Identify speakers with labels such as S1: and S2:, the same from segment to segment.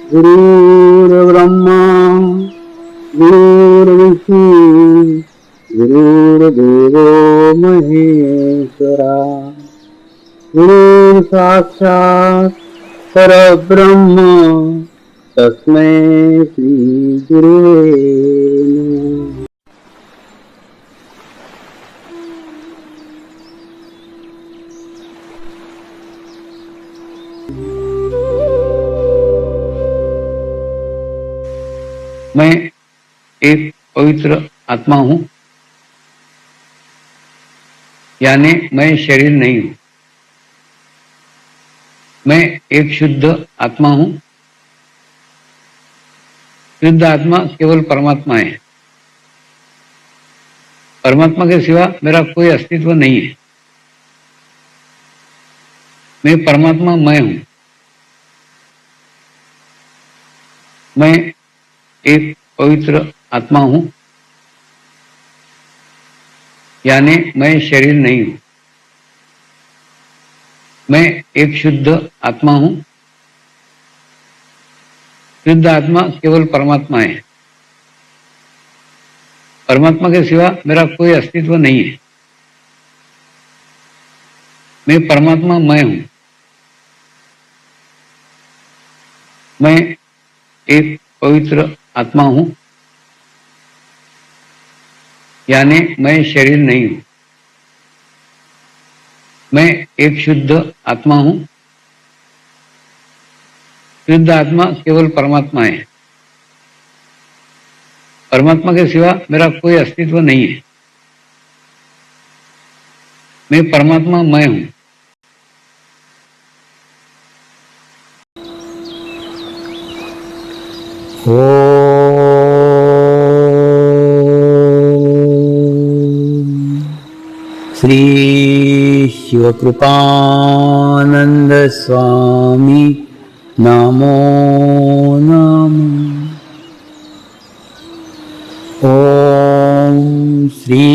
S1: गुरुर्ब्रह्मा गुरुर्विष्णू गुरुर्देवो महेश्वरा गुरु साक्षात् परब्रह्म तस्मै श्री गुरुवे नमः। मैं एक पवित्र आत्मा हूं, यानी मैं शरीर नहीं हूं। मैं एक शुद्ध आत्मा हूं। शुद्ध आत्मा केवल परमात्मा है। परमात्मा के सिवा मेरा कोई अस्तित्व नहीं है। मैं परमात्मा मैं हूं। मैं एक पवित्र आत्मा हूं, यानी मैं शरीर नहीं हूं। मैं एक शुद्ध आत्मा हूं। शुद्ध आत्मा केवल परमात्मा है। परमात्मा के सिवा मेरा कोई अस्तित्व नहीं है। मैं परमात्मा मैं हूं। मैं एक पवित्र आत्मा हूं, यानी मैं शरीर नहीं हूं। मैं एक शुद्ध आत्मा हूं। शुद्ध आत्मा केवल परमात्मा है। परमात्मा के सिवा मेरा कोई अस्तित्व नहीं है। मैं परमात्मा मैं हूं। श्री शिवकृपानंद स्वामी नमो नमः। ओम श्री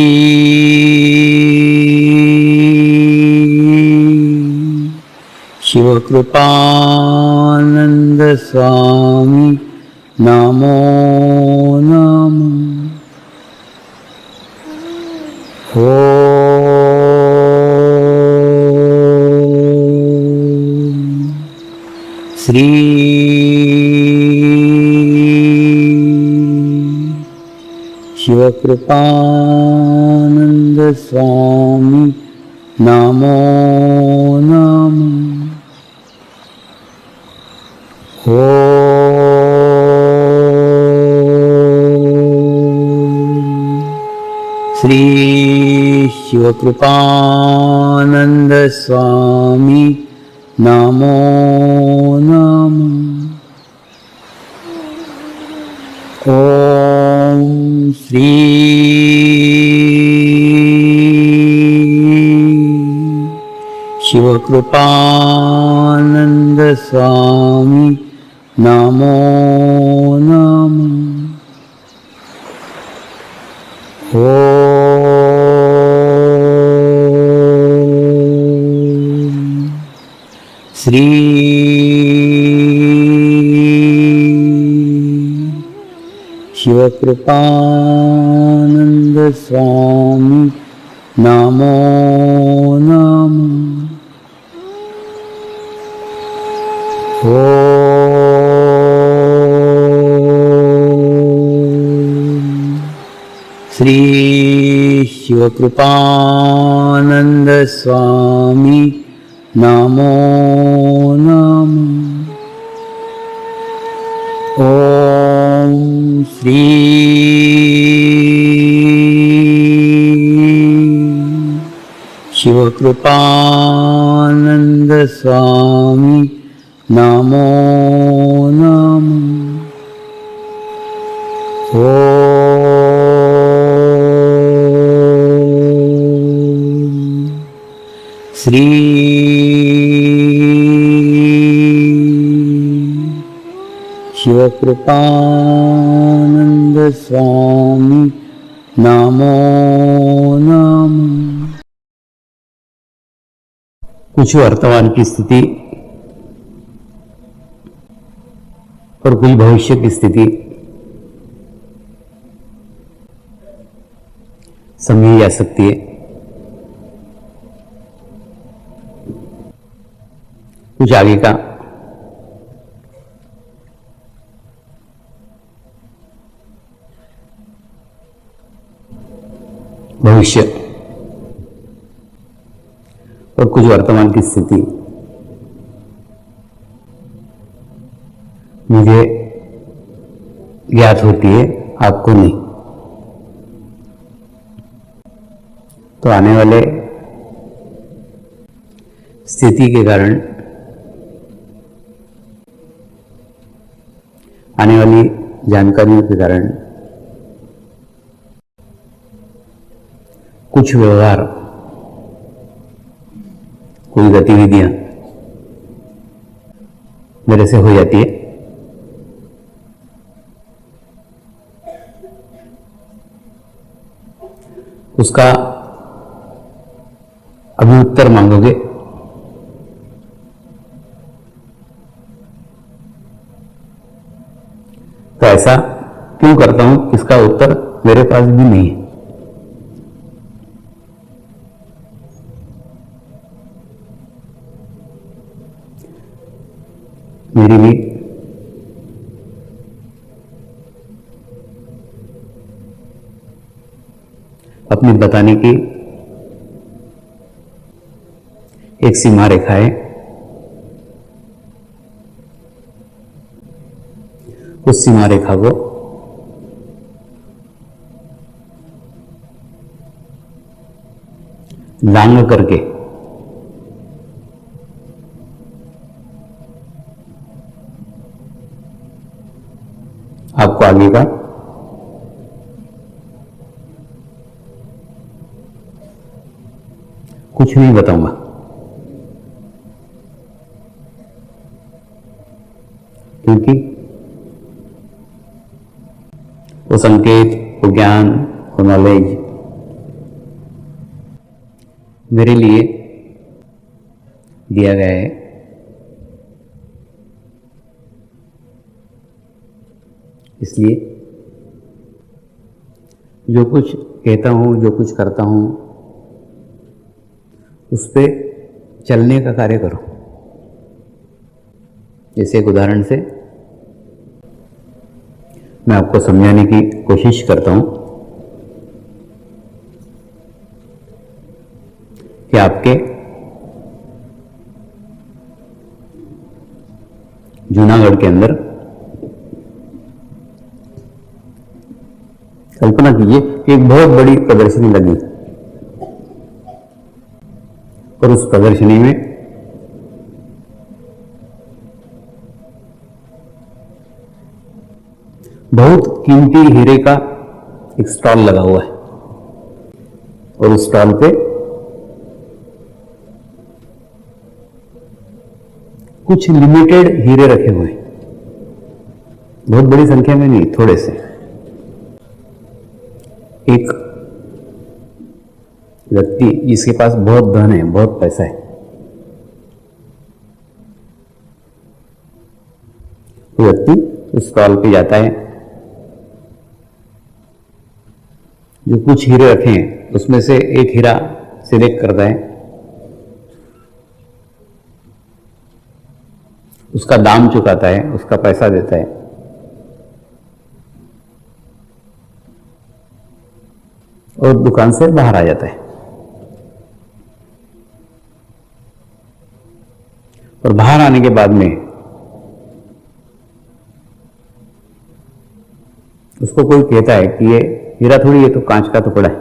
S1: शिवकृपानंद स्वामी नमो नमः। श्री शिवकृपानंद स्वामी नमो नमः। श्री शिवकृपानंद स्वामी नमो नमः। ओम श्री शिवकृपानंद स्वामी नमो नमः। श्री शिवकृपानंद स्वामी नमो नमः। श्री शिवकृपानंद स्वामी नमो नमः। ओम श्री शिवकृपानंद स्वामी नमो नमः। श्री शिवकृपानंद स्वामी नमो नमः। कुछ वर्तमान की स्थिति। और कुछ भविष्य की स्थिति समझी जा सकती है। कुछ आगे का भविष्य और कुछ वर्तमान की स्थिति मुझे ज्ञात होती है, आपको नहीं। तो आने वाले स्थिति के कारण, आने वाली जानकारियों के कारण कुछ व्यवहार, कोई गतिविधियां मेरे से हो जाती है। उसका अभी उत्तर मांगोगे तो ऐसा क्यों करता हूं, इसका उत्तर मेरे पास भी नहीं है। मेरी भी अपनी बताने की एक सीमा रेखा है। उस सीमा रेखा को लांघ करके आपको आगे का कुछ नहीं बताऊंगा, क्योंकि वो संकेत, वो ज्ञान, वो नॉलेज मेरे लिए दिया गया है। इसलिए जो कुछ कहता हूं, जो कुछ करता हूं, उस पे चलने का कार्य करो। जैसे एक उदाहरण से मैं आपको समझाने की कोशिश करता हूं कि आपके जूनागढ़ के अंदर कल्पना कीजिए कि एक बहुत बड़ी प्रदर्शनी लगी और उस प्रदर्शनी में बहुत कीमती हीरे का एक स्टॉल लगा हुआ है और उस स्टॉल पे कुछ लिमिटेड हीरे रखे हुए हैं, बहुत बड़ी संख्या में नहीं, थोड़े से। एक व्यक्ति जिसके पास बहुत धन है, बहुत पैसा है, वो व्यक्ति उस स्टॉल पे जाता है, जो कुछ हीरे रखे हैं उसमें से एक हीरा सिलेक्ट करता है, उसका दाम चुकाता है, उसका पैसा देता है और दुकान से बाहर आ जाता है। और बाहर आने के बाद में उसको कोई कहता है कि ये हीरा थोड़ी, ये तो कांच का टुकड़ा है,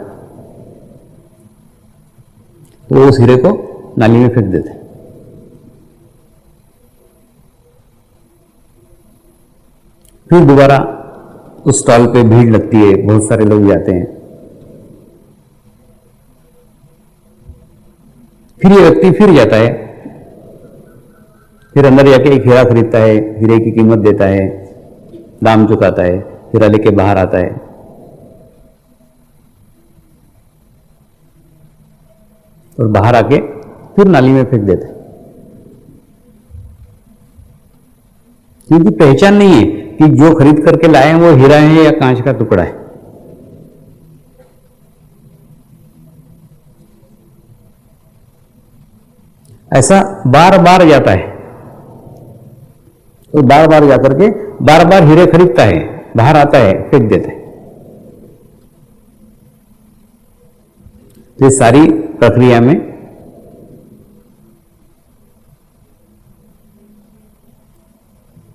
S1: तो वो उस हीरे को नाली में फेंक देते हैं। फिर दोबारा उस स्टॉल पे भीड़ लगती है, बहुत सारे लोग जाते हैं। फिर ये व्यक्ति फिर जाता है, फिर अंदर जाके एक हीरा खरीदता है, हीरे की कीमत देता है, दाम चुकाता है, हीरा लेके बाहर आता है और बाहर आके फिर नाली में फेंक देता है। क्योंकि पहचान नहीं है कि जो खरीद करके लाए हैं वो हीरा है या कांच का टुकड़ा है। ऐसा बार बार जाता है, तो बार बार जाकर के बार बार हीरे खरीदता है, बाहर आता है, फेंक देता है। तो इस सारी प्रक्रिया में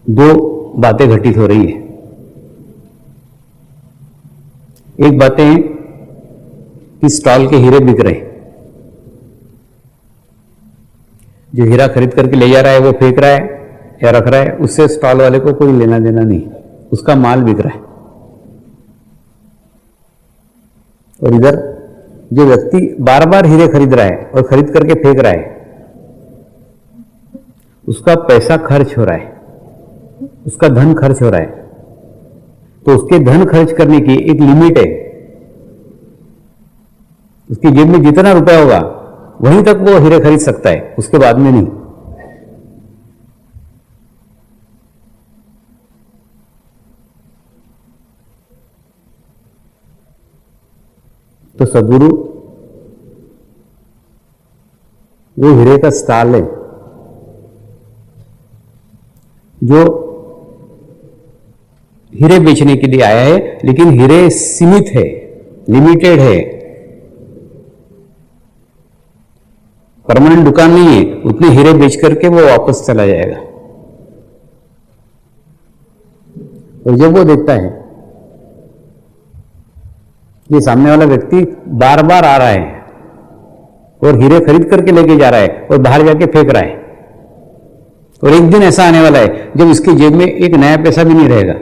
S1: दो बातें घटित हो रही है। एक बातें हैं कि स्टॉल के हीरे बिक रहे हैं, जो हीरा खरीद करके ले जा रहा है वो फेंक रहा है या रख रहा है, उससे स्टॉल वाले को कोई लेना देना नहीं, उसका माल बिक रहा है। और इधर जो व्यक्ति बार बार हीरे खरीद रहा है और खरीद करके फेंक रहा है, उसका पैसा खर्च हो रहा है, उसका धन खर्च हो रहा है। तो उसके धन खर्च करने की एक लिमिट है, उसकी जेब में जितना रुपया होगा वहीं तक वो हीरे खरीद सकता है, उसके बाद में नहीं। तो सद्गुरु वो हीरे का स्टॉल है जो हीरे बेचने के लिए आया है, लेकिन हीरे सीमित है, लिमिटेड है, परमानेंट दुकान नहीं है। उतने हीरे बेच करके वो वापस चला जाएगा। और जब वो देखता है कि सामने वाला व्यक्ति बार बार आ रहा है और हीरे खरीद करके लेके जा रहा है और बाहर जाके फेंक रहा है, और एक दिन ऐसा आने वाला है जब इसकी जेब में एक नया पैसा भी नहीं रहेगा,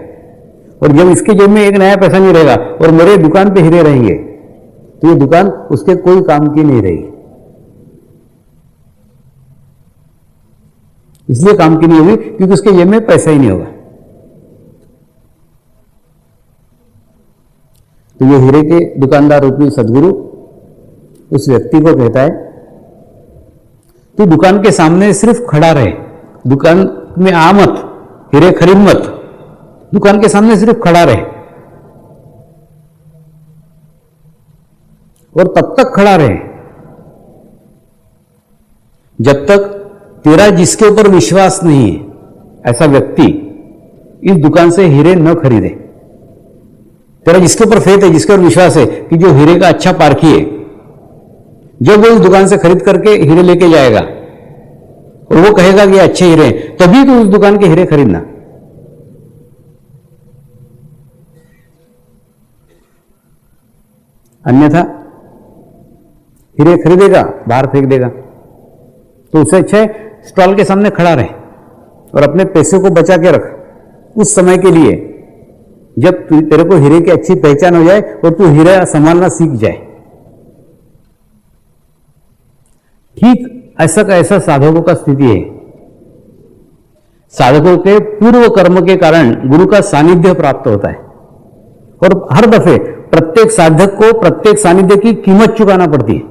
S1: और जब इसकी जेब में एक नया पैसा नहीं रहेगा और मेरे दुकान पे हीरे रहेंगे, तो ये दुकान उसके कोई काम की नहीं रहेगी। इसलिए काम की नहीं होगी क्योंकि उसके जेब में पैसा ही नहीं होगा। तो ये हीरे के दुकानदार रूपी सद्गुरु उस व्यक्ति को कहता है कि दुकान के सामने सिर्फ खड़ा रहे, दुकान में आ मत, हीरे खरीद मत, दुकान के सामने सिर्फ खड़ा रहे, और तब तक खड़ा रहे जब तक तेरा जिसके ऊपर विश्वास नहीं है, ऐसा व्यक्ति इस दुकान से हीरे न खरीदे। तेरा जिसके ऊपर फेथ है, जिसके ऊपर विश्वास है कि जो हीरे का अच्छा पारखी है, जब वो उस दुकान से खरीद करके हीरे लेके जाएगा और वो कहेगा कि अच्छे हीरे हैं, तभी तो उस दुकान के हीरे खरीदना। अन्यथा हीरे खरीदेगा, बाहर फेंक देगा। तो उससे अच्छा है स्टॉल के सामने खड़ा रहे और अपने पैसे को बचा के रख उस समय के लिए जब तेरे को हीरे की अच्छी पहचान हो जाए और तू हीरा संभालना सीख जाए। ठीक ऐसा का ऐसा साधकों का स्थिति है। साधकों के पूर्व कर्म के कारण गुरु का सानिध्य प्राप्त होता है, और हर दफे प्रत्येक साधक को प्रत्येक सानिध्य की कीमत चुकाना पड़ती है,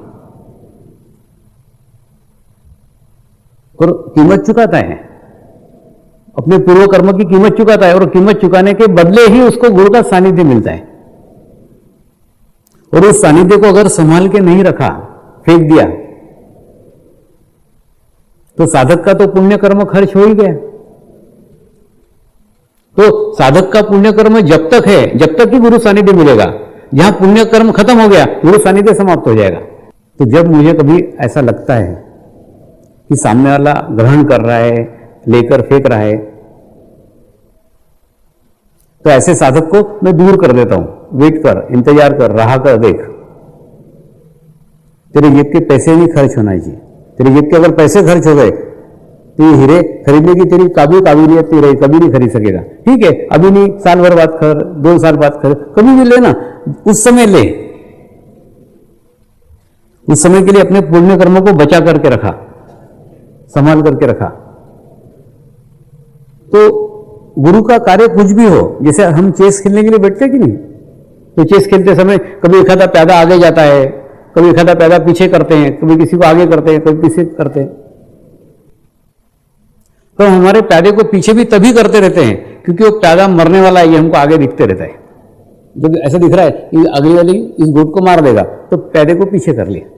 S1: और कीमत चुकाता है, अपने पूर्व कर्म की कीमत चुकाता है, और कीमत चुकाने के बदले ही उसको गुरु का सानिध्य मिलता है। और उस सानिध्य को अगर संभाल के नहीं रखा, फेंक दिया, तो साधक का तो पुण्य कर्म खर्च हो ही गया। तो साधक का पुण्य कर्म जब तक है, जब तक ही गुरु सानिध्य मिलेगा। जहां पुण्य कर्म खत्म हो गया, गुरु सानिध्य समाप्त हो जाएगा। तो जब मुझे कभी ऐसा लगता है कि सामने वाला ग्रहण कर रहा है, लेकर फेंक रहा है, तो ऐसे साधक को मैं दूर कर देता हूं। वेट कर, इंतजार कर, राह कर, देख, तेरे जेब के पैसे नहीं खर्च होना चाहिए। तेरे जेब के अगर पैसे खर्च हो गए तो ये हीरे खरीदने की तेरी काबिलियत नहीं रही, कभी नहीं खरीद सकेगा। ठीक है, अभी नहीं, साल भर बाद खरीद, 2 साल बाद खरीद, कभी भी लेना, उस समय ले। उस समय के लिए अपने पुण्य कर्मों को बचा करके रखा, संभाल करके रखा। तो गुरु का कार्य कुछ भी हो, जैसे हम चेस खेलने के लिए बैठते कि नहीं, तो चेस खेलते समय कभी एक आधा प्यादा आगे जाता है, कभी एक आधा प्यादा पीछे करते हैं, कभी किसी को आगे करते हैं, कभी पीछे करते हैं। तो हमारे प्यादे को पीछे भी तभी करते रहते हैं क्योंकि वो प्यादा मरने वाला है, ये हमको आगे दिखते रहता है। जब ऐसा दिख रहा है कि अगली वाली इस गोट को मार देगा तो प्यादे को पीछे कर लिया।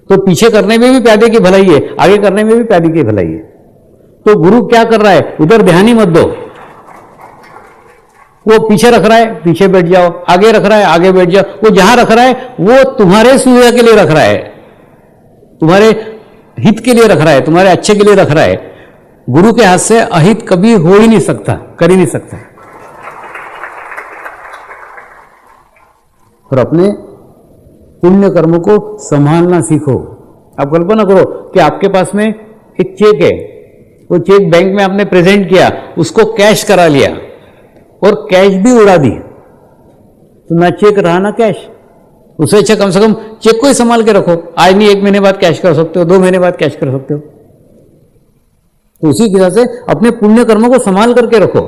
S1: तो पीछे करने में भी प्यादे की भलाई है, आगे करने में भी प्यादे की भलाई है। तो गुरु क्या कर रहा है, उधर ध्यान ही मत दो। वो पीछे रख रहा है, पीछे बैठ जाओ, आगे रख रहा है, आगे बैठ जाओ। वो जहां रख रहा है वो तुम्हारे सुविधा के लिए रख रहा है, तुम्हारे हित के लिए रख रहा है, तुम्हारे अच्छे के लिए रख रहा है। गुरु के हाथ से अहित कभी हो ही नहीं सकता, कर ही नहीं सकता। और अपने पुण्य कर्म को संभालना सीखो। आप कल्पना करो कि आपके पास में एक चेक है, वो चेक बैंक में आपने प्रेजेंट किया, उसको कैश करा लिया और कैश भी उड़ा दी, तो ना चेक रहा ना कैश। उससे अच्छा कम से कम चेक को ही संभाल के रखो। आज नहीं, 1 महीने बाद कैश कर सकते हो, 2 महीने बाद कैश कर सकते हो। तो उसी तरह से अपने पुण्य कर्मों को संभाल करके रखो।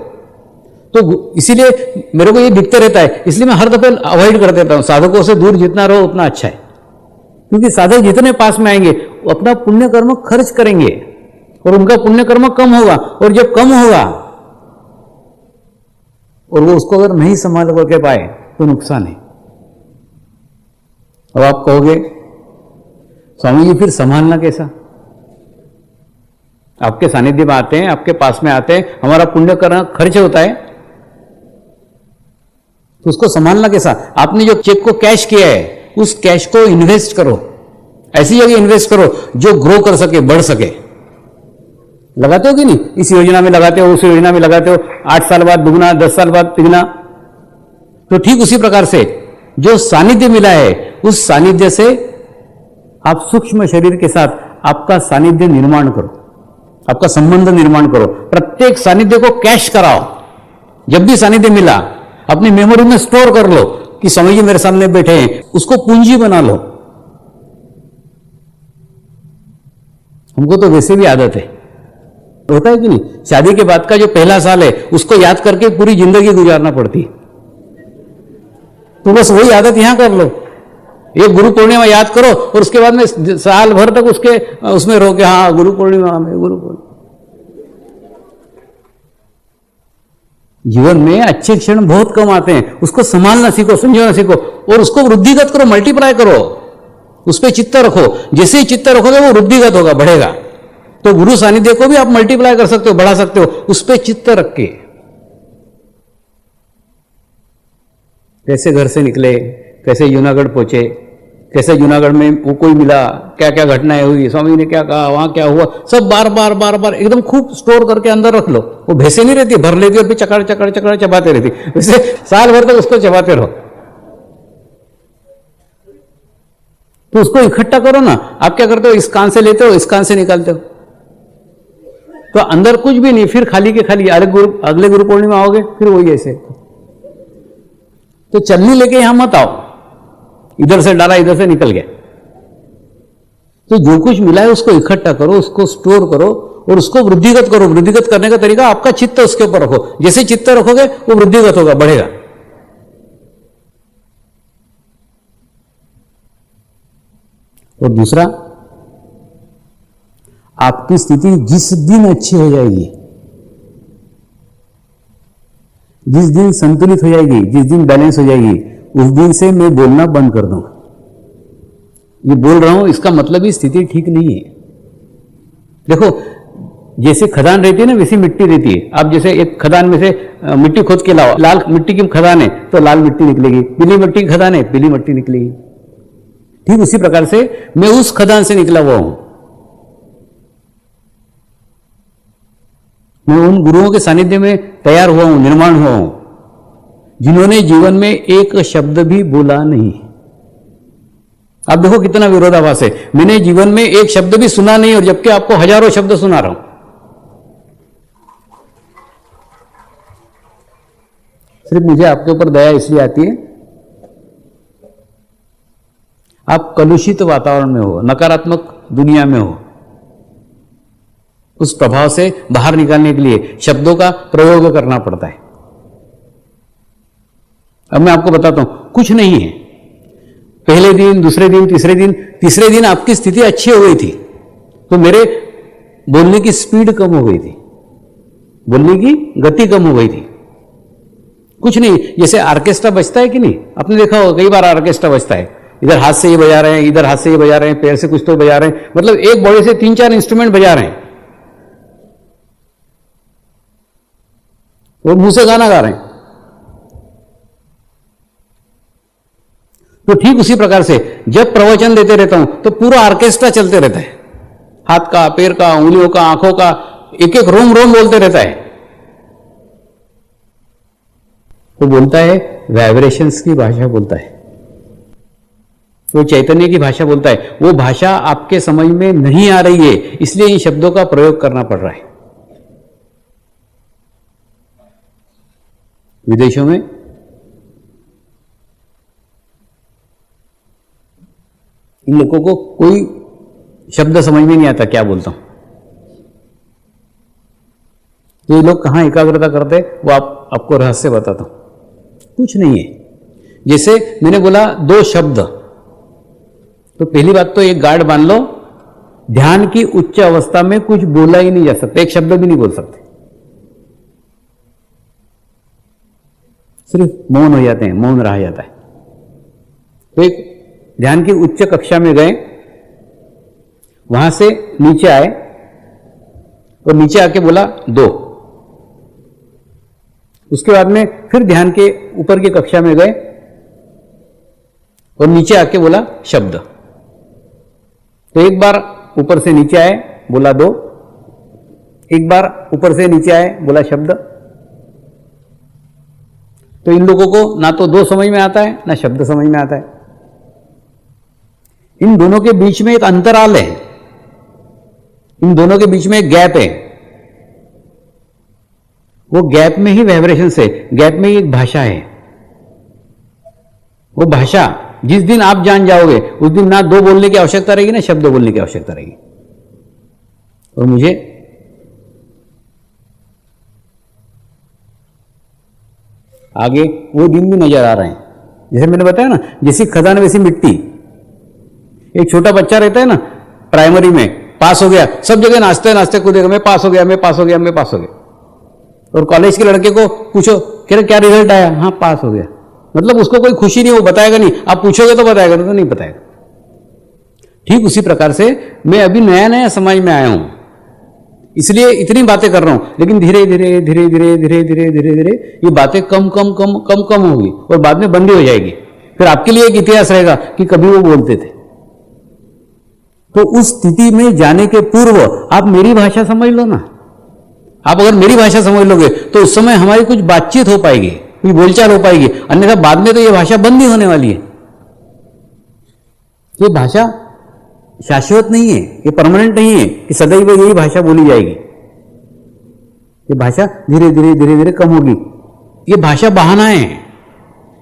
S1: तो इसीलिए मेरे को ये दिखते रहता है, इसलिए मैं हर दफे अवॉइड कर देता हूं। साधकों से दूर जितना रहो उतना अच्छा है, क्योंकि साधक जितने पास में आएंगे वो अपना पुण्य कर्म खर्च करेंगे और उनका पुण्य कर्म कम होगा। और जब कम होगा और वो उसको अगर नहीं संभाल करके पाए तो नुकसान है। अब आप कहोगे स्वामी जी फिर संभालना कैसा? आपके सानिध्य में आते हैं, आपके पास में आते हैं, हमारा पुण्य कर्म खर्च होता है, तो उसको संभालना कैसा? आपने जो चेक को कैश किया है उस कैश को इन्वेस्ट करो, ऐसी जगह इन्वेस्ट करो जो ग्रो कर सके, बढ़ सके। लगाते हो कि नहीं? इस योजना में लगाते हो, उस योजना में लगाते हो, 8 साल बाद दुगना, 10 साल बाद तिगुना। तो ठीक उसी प्रकार से जो सानिध्य मिला है उस सानिध्य से आप सूक्ष्म शरीर के साथ आपका सानिध्य निर्माण करो, आपका संबंध निर्माण करो। प्रत्येक सानिध्य को कैश कराओ। जब भी सानिध्य मिला अपनी मेमोरी में स्टोर कर लो कि स्वामी जी मेरे सामने बैठे हैं, उसको पूंजी बना लो। हमको तो वैसे भी आदत है, होता है कि नहीं? शादी के बाद का जो पहला साल है उसको याद करके पूरी जिंदगी गुजारना पड़ती। तो बस वही आदत यहां कर लो। एक गुरु पूर्णिमा याद करो और उसके बाद में साल भर तक उसमें रहो कि हाँ गुरु पूर्णिमा में, गुरु पूर्णिमा। जीवन में अच्छे क्षण बहुत कम आते हैं, उसको संभालना सीखो, समझना सीखो और उसको वृद्धिगत करो, मल्टीप्लाई करो, उस पर चित्त रखो। जैसे ही चित्त रखोगे वो वृद्धिगत होगा, बढ़ेगा। तो गुरु सानिध्य को भी आप मल्टीप्लाई कर सकते हो, बढ़ा सकते हो, उस पर चित्त रख के। कैसे घर से निकले, कैसे जूनागढ़ पहुंचे, कैसे जूनागढ़ में वो कोई मिला, क्या क्या घटनाएं हुई, स्वामी ने क्या कहा, वहां क्या हुआ, सब बार बार बार बार एकदम खूब स्टोर करके अंदर रख लो। वो भैंसे नहीं रहती, भर लेती और फिर चकड़ चकड़ चकड़ चबाते रहती, वैसे साल भर तक उसको चबाते रहो। तो उसको इकट्ठा करो ना। आप क्या करते हो, इस कान से लेते हो, इस कान से निकालते हो, तो अंदर कुछ भी नहीं, फिर खाली के खाली। अगले गुरु पूर्णिमा आओगे फिर वही ऐसे। तो चलनी लेके यहां मत आओ, इधर से डाला इधर से निकल गया। तो जो कुछ मिला है उसको इकट्ठा करो, उसको स्टोर करो और उसको वृद्धिगत करो। वृद्धिगत करने का तरीका आपका चित्त उसके ऊपर रखो। जैसे चित्त रखोगे वो वृद्धिगत होगा, बढ़ेगा। और दूसरा, आपकी स्थिति जिस दिन अच्छी हो जाएगी, जिस दिन संतुलित हो जाएगी, जिस दिन बैलेंस हो जाएगी, उस दिन से मैं बोलना बंद कर दूंगा। ये बोल रहा हूं इसका मतलब ही स्थिति ठीक नहीं है। देखो, जैसे खदान रहती है ना वैसी मिट्टी रहती है। आप जैसे एक खदान में से मिट्टी खोद के लाओ, लाल मिट्टी की खदान है तो लाल मिट्टी निकलेगी, पीली मिट्टी की खदान है पीली मिट्टी निकलेगी। ठीक उसी प्रकार से मैं उस खदान से निकला हुआ हूं। मैं उन गुरुओं के सानिध्य में तैयार हुआ हूं, निर्माण हुआ हूं, जिन्होंने जीवन में एक शब्द भी बोला नहीं। आप देखो कितना विरोधाभास है। मैंने जीवन में एक शब्द भी सुना नहीं और जबकि आपको हजारों शब्द सुना रहा हूं। सिर्फ मुझे आपके ऊपर दया इसलिए आती है, आप कलुषित वातावरण में हो, नकारात्मक दुनिया में हो। उस प्रभाव से बाहर निकालने के लिए शब्दों का प्रयोग करना पड़ता है। अब मैं आपको बताता हूं, कुछ नहीं है। पहले दिन, दूसरे दिन, तीसरे दिन आपकी स्थिति अच्छी हो गई थी तो मेरे बोलने की स्पीड कम हो गई थी। बोलने की गति कम हो गई थी। कुछ नहीं, जैसे ऑर्केस्ट्रा बजता है कि नहीं, आपने देखा होगा कई बार ऑर्केस्ट्रा बजता है, इधर हाथ से ये बजा रहे हैं, इधर हाथ से ये बजा रहे हैं, पैर से कुछ तो बजा रहे हैं, मतलब एक बॉडी से 3-4 इंस्ट्रूमेंट बजा रहे हैं, वो मुंह से गाना गा रहे हैं। तो ठीक उसी प्रकार से जब प्रवचन देते रहता हूं तो पूरा ऑर्केस्ट्रा चलते रहता है, हाथ का, पैर का, उंगलियों का, आंखों का, एक एक रोम रोम बोलते रहता है। वो बोलता है वाइब्रेशंस की भाषा बोलता है, वो चैतन्य की भाषा बोलता है। वो भाषा आपके समझ में नहीं आ रही है, इसलिए इन शब्दों का प्रयोग करना पड़ रहा है। विदेशों में इन लोगों को कोई शब्द समझ में नहीं आता क्या बोलता हूं, तो ये लोग कहां एकाग्रता करते वो आपको रहस्य बताता हूं। कुछ नहीं है, जैसे मैंने बोला 2 शब्द, तो पहली बात तो एक गार्ड बांध लो, ध्यान की उच्च अवस्था में कुछ बोला ही नहीं जा सकता, एक शब्द भी नहीं बोल सकते, सिर्फ मौन हो जाते हैं, मौन रह जाता है। तो एक ध्यान की उच्च कक्षा में गए, वहां से नीचे आए और नीचे आके बोला 2, उसके बाद में फिर ध्यान के ऊपर की कक्षा में गए और नीचे आके बोला शब्द। तो एक बार ऊपर से नीचे आए बोला 2, एक बार ऊपर से नीचे आए बोला शब्द। तो इन लोगों को ना तो 2 समझ में आता है ना शब्द समझ में आता है। इन दोनों के बीच में एक अंतराल है, इन दोनों के बीच में एक गैप है, वो गैप में ही वाइब्रेशन है, गैप में ही एक भाषा है। वो भाषा जिस दिन आप जान जाओगे उस दिन ना 2 बोलने की आवश्यकता रहेगी ना शब्द बोलने की आवश्यकता रहेगी। और मुझे आगे वो दिन भी नजर आ रहे हैं, जैसे मैंने बताया ना, जैसी खदान वैसी मिट्टी। एक छोटा बच्चा रहता है ना प्राइमरी में, पास हो गया, सब जगह नाचते नाचते कूदेगा, मैं पास हो गया, मैं पास हो गया, मैं पास हो गया। और कॉलेज के लड़के को पूछो कह क्या रिजल्ट आया, हाँ पास हो गया, मतलब उसको कोई खुशी नहीं, वो बताएगा नहीं, आप पूछोगे तो बताएगा, तो नहीं बताएगा। ठीक उसी प्रकार से मैं अभी नया नया समझ में आया हूं, इसलिए इतनी बातें कर रहा हूं, लेकिन धीरे धीरे धीरे धीरे धीरे धीरे धीरे धीरे ये बातें कम कम कम कम कम होगी और बाद में बंदी हो जाएगी। फिर आपके लिए एक इतिहास रहेगा कि कभी वो बोलते थे। तो उस स्थिति में जाने के पूर्व आप मेरी भाषा समझ लो ना। आप अगर मेरी भाषा समझ लोगे तो उस समय हमारी कुछ बातचीत हो पाएगी, कुछ बोलचाल हो पाएगी, अन्यथा बाद में तो ये भाषा बंद ही होने वाली है। ये भाषा शाश्वत नहीं है, ये परमानेंट नहीं है कि सदैव यही भाषा बोली जाएगी। ये भाषा धीरे धीरे धीरे धीरे कम होगी। ये भाषा बहाना है।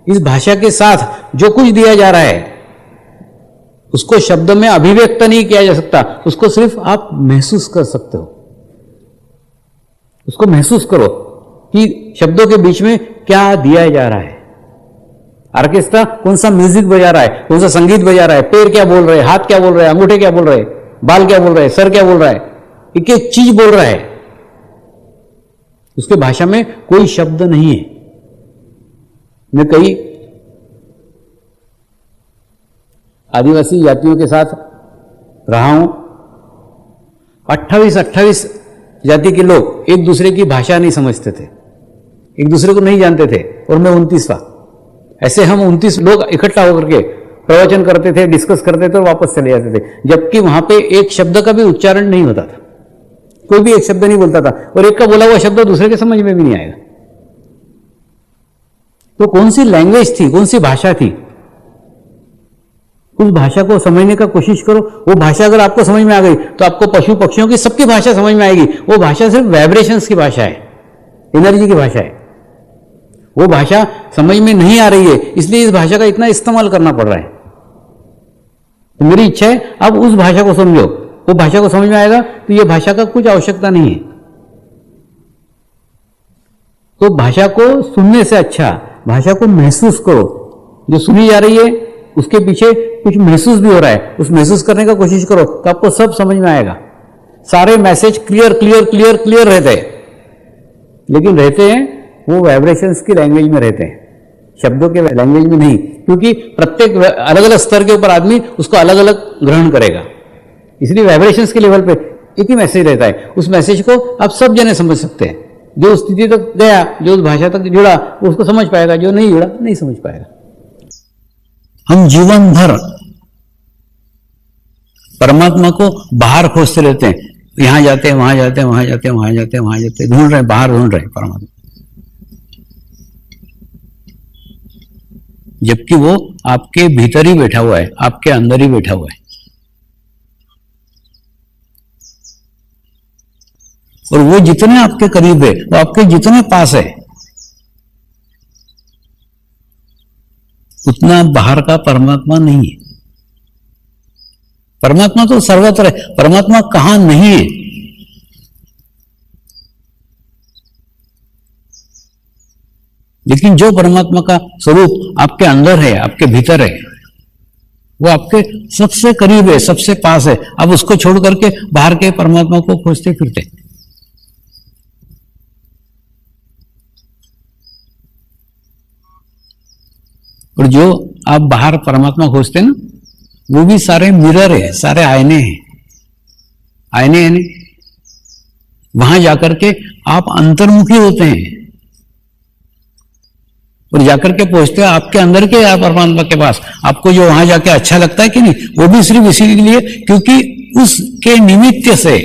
S1: इस भाषा के साथ जो कुछ दिया जा रहा है उसको शब्द में अभिव्यक्त नहीं किया जा सकता, उसको सिर्फ आप महसूस कर सकते हो। उसको महसूस करो कि शब्दों के बीच में क्या दिया जा रहा है। ऑर्केस्ट्रा कौन सा म्यूजिक बजा रहा है, कौन सा संगीत बजा रहा है, पैर क्या बोल रहे हैं, हाथ क्या बोल रहे हैं, अंगूठे क्या बोल रहे हैं, बाल क्या बोल रहे हैं, सर क्या बोल रहा है, एक एक चीज बोल रहा है। उसके भाषा में कोई शब्द नहीं है। मैं कई आदिवासी जातियों के साथ रहा हूं। 28 जाति के लोग एक दूसरे की भाषा नहीं समझते थे, एक दूसरे को नहीं जानते थे, और मैं 29वां। ऐसे हम 29 लोग इकट्ठा होकर के प्रवचन करते थे, डिस्कस करते थे और वापस चले जाते थे, जबकि वहां पे एक शब्द का भी उच्चारण नहीं होता था, कोई भी एक शब्द नहीं बोलता था, और एक का बोला हुआ शब्द दूसरे के समझ में भी नहीं आएगा। तो कौन सी लैंग्वेज थी, कौन सी भाषा थी? उस भाषा को समझने का कोशिश करो। वो भाषा अगर आपको समझ में आ गई तो आपको पशु पक्षियों की सबकी भाषा समझ में आएगी। वो भाषा सिर्फ वाइब्रेशंस की भाषा है, एनर्जी की भाषा है। वो भाषा समझ में नहीं आ रही है, इसलिए इस भाषा का इतना इस्तेमाल करना पड़ रहा है। तो मेरी इच्छा है आप उस भाषा को समझो। वो भाषा को समझ में आएगा तो ये भाषा का कुछ आवश्यकता नहीं है। तो भाषा को सुनने से अच्छा भाषा को महसूस करो। जो सुनी जा रही है उसके पीछे कुछ महसूस भी हो रहा है, उस महसूस करने का कोशिश करो तो आपको सब समझ में आएगा। सारे message clear clear clear clear रहते हैं। लेकिन रहते हैं वो वाइब्रेशंस की लैंग्वेज में रहते हैं, शब्दों के लैंग्वेज में नहीं, क्योंकि प्रत्येक अलग अलग स्तर के ऊपर आदमी उसको अलग अलग ग्रहण करेगा। इसलिए वाइब्रेशंस के लेवल पे एक ही मैसेज रहता है, उस मैसेज को आप सब जने समझ सकते हैं। जो उस स्थिति तक गया, जो उस भाषा तक जुड़ा, वो उसको समझ पाएगा, जो नहीं जुड़ा नहीं समझ पाएगा। हम जीवन भर परमात्मा को बाहर खोजते रहते हैं, यहां जाते हैं, वहां जाते हैं, वहां जाते हैं, वहां जाते हैं, वहां जाते हैं, ढूंढ रहे हैं, बाहर ढूंढ रहे हैं परमात्मा, जबकि वो आपके भीतर ही बैठा हुआ है, आपके अंदर ही बैठा हुआ है। और वो जितने आपके करीब है, वो आपके जितने पास है, उतना बाहर का परमात्मा नहीं है। परमात्मा तो सर्वत्र है, परमात्मा कहां नहीं है। लेकिन जो परमात्मा का स्वरूप आपके अंदर है, आपके भीतर है, वो आपके सबसे करीब है, सबसे पास है। आप उसको छोड़ करके बाहर के परमात्मा को खोजते फिरते। और जो आप बाहर परमात्मा खोजते ना, वो भी सारे मिरर है, सारे आईने हैं, आईने हैं। वहां जाकर के आप अंतर्मुखी होते हैं और जाकर के पहुंचते हैं आपके अंदर के परमात्मा के पास। आपको जो वहां जाके अच्छा लगता है कि नहीं, वो भी सिर्फ इसी के लिए, क्योंकि उसके निमित्त से,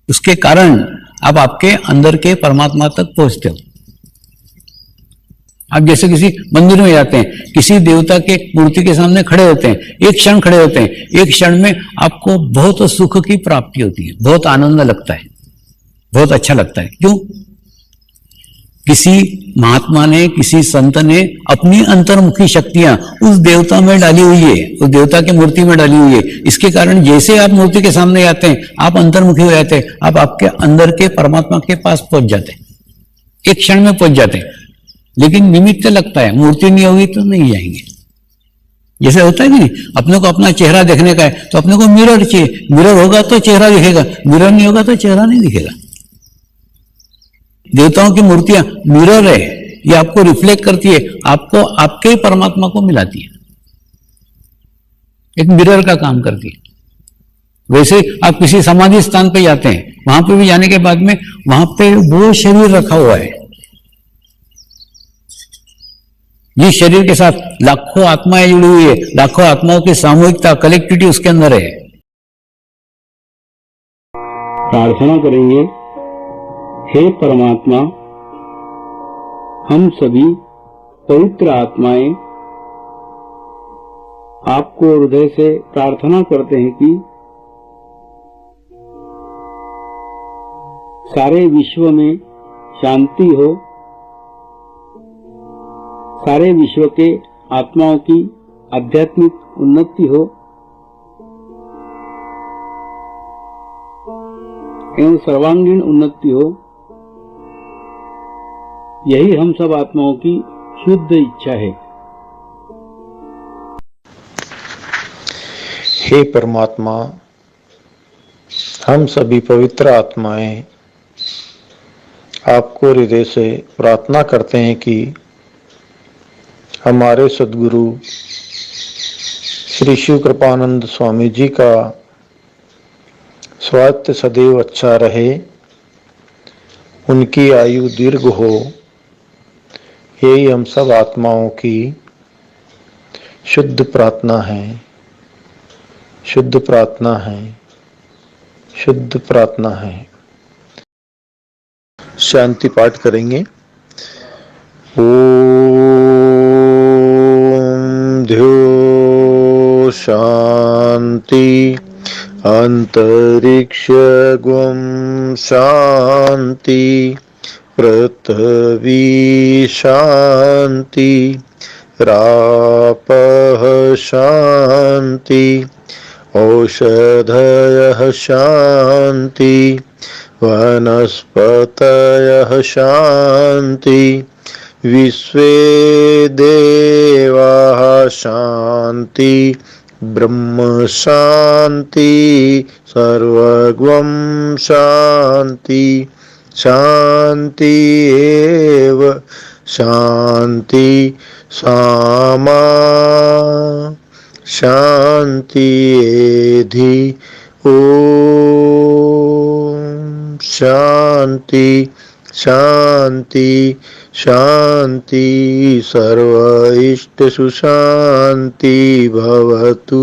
S1: उसके कारण आप आपके अंदर के परमात्मा तक पहुंचते हो। आप जैसे किसी मंदिर में जाते हैं, किसी देवता के मूर्ति के सामने खड़े होते हैं, एक क्षण खड़े होते हैं, एक क्षण में आपको बहुत सुख की प्राप्ति होती है, बहुत आनंद लगता है, बहुत अच्छा लगता है। क्यों? किसी महात्मा ने, किसी संत ने अपनी अंतर्मुखी शक्तियां उस देवता में डाली हुई है, उस देवता की मूर्ति में डाली हुई है। इसके कारण जैसे आप मूर्ति के सामने आते हैं, आप अंतर्मुखी हो जाते हैं, आप आपके अंदर के परमात्मा के पास पहुंच जाते हैं, एक क्षण में पहुंच जाते हैं। लेकिन निमित्त लगता है, मूर्ति नहीं होगी तो नहीं जाएंगे। जैसे होता है कि नहीं, अपने को अपना चेहरा देखने का है तो अपने को मिरर चाहिए, मिरर होगा तो चेहरा दिखेगा, मिरर नहीं होगा तो चेहरा नहीं दिखेगा। देवताओं की मूर्तियां मिरर है, ये आपको रिफ्लेक्ट करती है, आपको आपके ही परमात्मा को मिलाती है, एक मिरर का काम करती है। वैसे आप किसी समाधि स्थान पे जाते हैं, वहां पे भी जाने के बाद में वहां पे वो शरीर रखा हुआ है, जिस शरीर के साथ लाखों आत्माएं जुड़ी हुई है, लाखों आत्माओं की सामूहिकता, कलेक्टिविटी उसके अंदर है।
S2: प्रार्थना करेंगे, हे परमात्मा, हम सभी पवित्र आत्माएं आपको हृदय से प्रार्थना करते हैं कि सारे विश्व में शांति हो, सारे विश्व के आत्माओं की आध्यात्मिक उन्नति हो एवं सर्वांगीण उन्नति हो, यही हम सब आत्माओं की शुद्ध इच्छा है।
S3: हे परमात्मा, हम सभी पवित्र आत्माएं आपको हृदय से प्रार्थना करते हैं कि हमारे सद्गुरु श्री शिव कृपानंद स्वामी जी का स्वास्थ्य सदैव अच्छा रहे, उनकी आयु दीर्घ हो, यही हम सब आत्माओं की शुद्ध प्रार्थना है, शुद्ध प्रार्थना है, शुद्ध प्रार्थना है। शांति पाठ करेंगे। ध्यो शांति अंतरिक्ष गुम शांति पृथ्वी शांति रापः शांति औषधयः शांति वनस्पतयः शांति विश्वे देवाः शांति ब्रह्म शांति सर्वगम शांति शांति एव शांति सामा शांति एधि ओम शांति शांति शांति सर्व इष्टसु शांति भवतु।